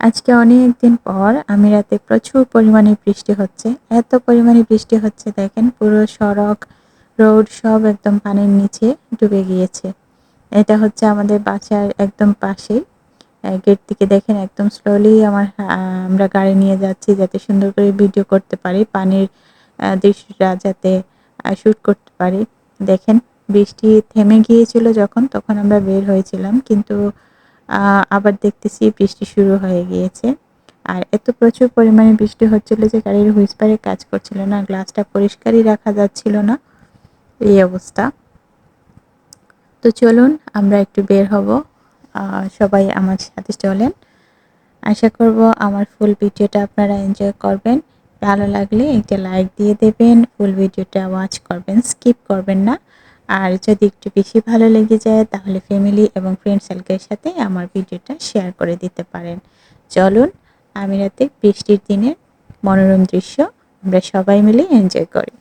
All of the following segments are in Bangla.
আজকে অনেকদিন পর আমিরাতে প্রচুর পরিমাণে বৃষ্টি হচ্ছে। এত পরিমাণে বৃষ্টি হচ্ছে দেখেন পুরো সড়ক, রোড সব একদম পানির নিচে ডুবে গিয়েছে। এটা হচ্ছে আমাদের বাসার একদম পাশেই। গেট থেকে দেখেন একদম স্লোলি আমরা গাড়ি নিয়ে যাচ্ছি যাতে সুন্দর করে ভিডিও করতে পারি। পানির দৃশ্যটা যাতে শুট করতে পারি। দেখেন বৃষ্টি থেমে গিয়েছিল যখন তখন আমরা বের হয়েছিলাম। কিন্তু আবার দেখতেছি বৃষ্টি শুরু হয়ে গিয়েছে। আর এত প্রচুর পরিমাণে বৃষ্টি হচ্ছিল যে গাড়ির হুইসপারে কাজ করছিল না। গ্লাসটা পরিষ্কারই রাখা যাচ্ছিল না। এই অবস্থা। তো চলুন আমরা একটু বের হব। সবাই আমার সাথে চলেন। আশা করব আমার ফুল ভিডিওটা আপনারা এনজয় করবেন। ভালো লাগলে একটা লাইক দিয়ে দেবেন। ফুল ভিডিওটা ওয়াচ করবেন, স্কিপ করবেন না। আর যদি একটু বেশি ভালো লেগে যায় তাহলে ফ্যামিলি এবং ফ্রেন্ড সার্কেলের সাথে আমার ভিডিওটা শেয়ার করে দিতে পারেন। চলুন আমিরাতে বৃষ্টির দিনের মনোরম দৃশ্য আমরা সবাই মিলে এনজয় করি।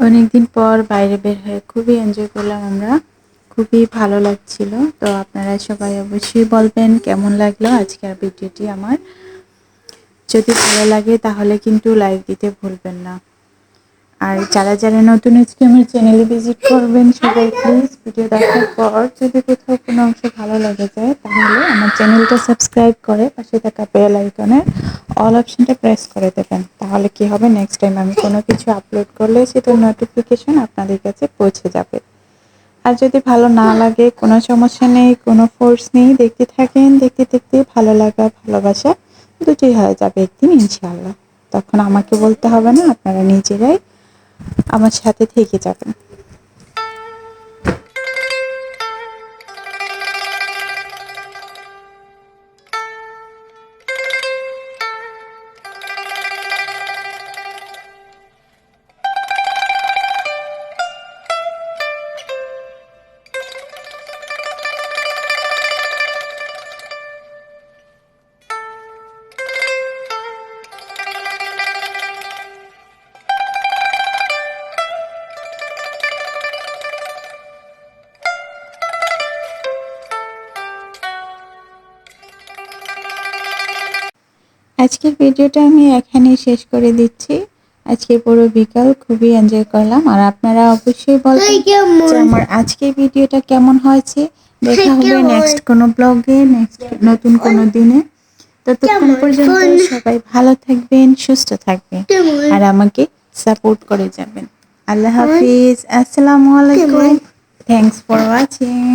অনেকদিন পর বাইরে বের হয়ে খুবই এনজয় করলাম আমরা। খুবই ভালো লাগছিল। তো আপনারা সবাই অবশ্যই বলবেন কেমন লাগলো আজকের ভিডিওটি আমার। যদি ভালো লাগে তাহলে কিন্তু লাইক দিতে ভুলবেন না। আর যারা নতুন আজকে আমার চ্যানেলে ভিজিট করবেন সবাই প্লিজ ভিডিও দেখার পর যদি কোথাও কোনো অংশ ভালো লেগে যায় তাহলে আমার চ্যানেলটা সাবস্ক্রাইব করে পাশে থাকা বেল আইকনের অল অপশনটা প্রেস করে দেবেন। তাহলে কি হবে, নেক্সট টাইম আমি কোনো কিছু আপলোড করলে সেটার নোটিফিকেশন আপনাদের কাছে পৌঁছে যাবে। আর যদি ভালো না লাগে কোনো সমস্যা নেই, কোনো ফোর্স নেই, দেখতে থাকেন, দেখতে দেখতে ভালো লাগা ভালোবাসা দুটোই হয়ে যাবে একদিন ইনশাআল্লাহ। তখন আমাকে বলতে হবে না, আপনারা নিজেরাই আমার সাথে থেকে যাবেন। আজকের ভিডিওটা আমি এখানেই শেষ করে দিচ্ছি। আজকে পুরো বিকাল খুবই এনজয় করলাম। আর আপনারা অবশ্যই বলবেন যে আমার আজকের ভিডিওটা কেমন হয়েছে। দেখা হবে নেক্সট কোনো ব্লগে, নেক্সট নতুন কোনো দিনে। ততক্ষণ পর্যন্ত সবাই ভালো থাকবেন, সুস্থ থাকবেন আর আমাকে সাপোর্ট করে যাবেন। আল্লাহ হাফিজ, আসসালামু আলাইকুম, থ্যাংকস ফর ওয়াচিং।